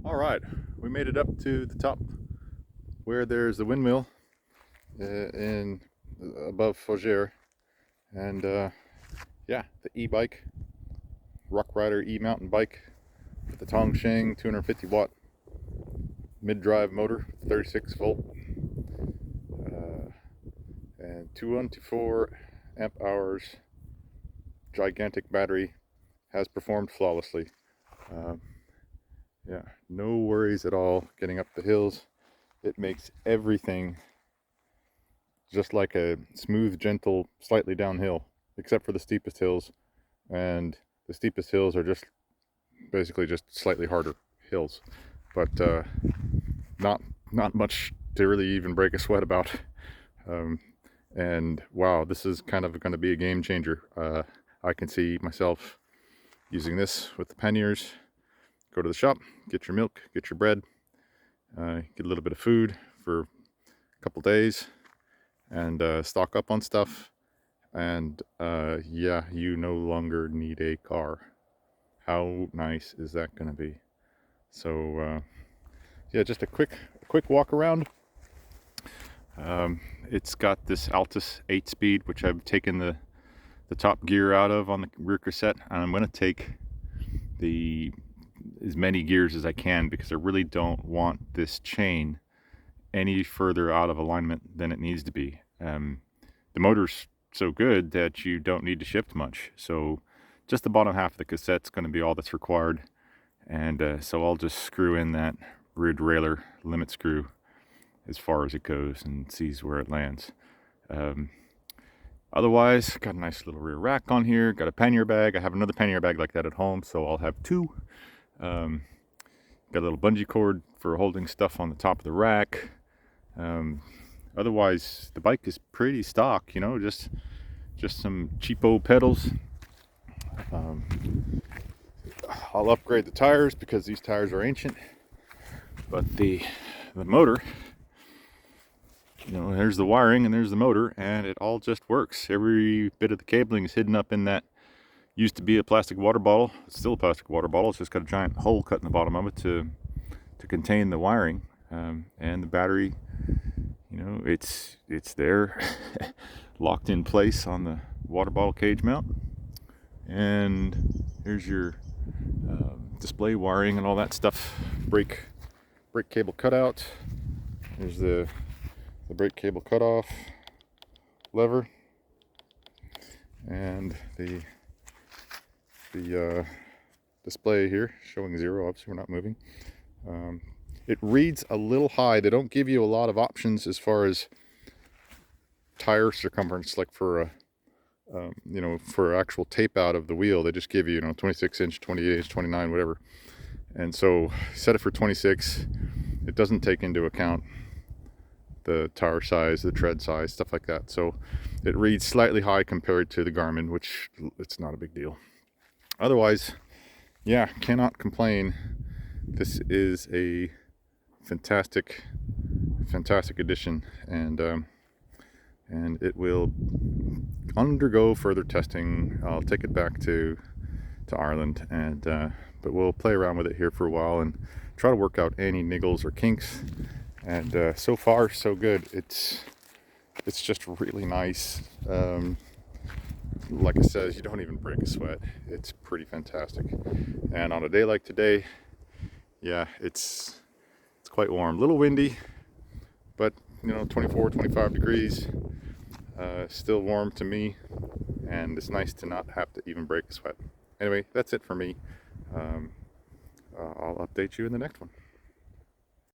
All right, we made it up to the top where there's the windmill in above Fougere, and yeah, the e-bike, Rock Rider e-mountain bike with the Tongsheng 250 watt mid-drive motor, 36 volt, and 2124 amp hours, gigantic battery, has performed flawlessly. Yeah, no worries at all getting up the hills. It makes everything just like a smooth, gentle, slightly downhill, except for the steepest hills. And the steepest hills are just basically just slightly harder hills, but not much to really even break a sweat about. And wow, this is kind of going to be a game changer. I can see myself using this with the panniers. Go to the shop, get your milk, get your bread, get a little bit of food for a couple days, and stock up on stuff. And yeah, you no longer need a car. How nice is that going to be? So yeah, just a quick walk around. It's got this Altus 8-speed, which I've taken the top gear out of on the rear cassette, and I'm going to take as many gears as I can, because I really don't want this chain any further out of alignment than it needs to be. The motor's so good that you don't need to shift much, so just the bottom half of the cassette's going to be all that's required. And so I'll just screw in that rear derailleur limit screw as far as it goes and sees where it lands. Otherwise, got a nice little rear rack on here, got a pannier bag. I have another pannier bag like that at home, so I'll have two. Got a little bungee cord for holding stuff on the top of the rack. Otherwise, the bike is pretty stock, you know, just some cheapo pedals. I'll upgrade the tires because these tires are ancient, but the motor, you know, there's the wiring and there's the motor, and it all just works. Every bit of the cabling is hidden up in that used to be a plastic water bottle. It's still a plastic water bottle. It's just got a giant hole cut in the bottom of it to contain the wiring. And the battery, you know, it's there locked in place on the water bottle cage mount. And here's your display wiring and all that stuff. Brake cable cutout. There's the brake cable cutoff lever, and the display here showing 0. Obviously we're not moving. It reads a little high. They don't give you a lot of options as far as tire circumference, like for a you know, for actual tape out of the wheel. They just give you, 26 inch, 28 inch, 29, whatever. And so set it for 26. It doesn't take into account the tire size, the tread size, stuff like that. So it reads slightly high compared to the Garmin, which it's not a big deal. Otherwise, yeah, cannot complain. This is a fantastic addition, and it will undergo further testing. I'll take it back to Ireland, and but we'll play around with it here for a while and try to work out any niggles or kinks. And so far so good. It's just really nice. Like I said, you don't even break a sweat. It's pretty fantastic. And on a day like today, yeah, it's quite warm. A little windy, but 24, 25 degrees. Still warm to me, and it's nice to not have to even break a sweat. Anyway, that's it for me. I'll update you in the next one.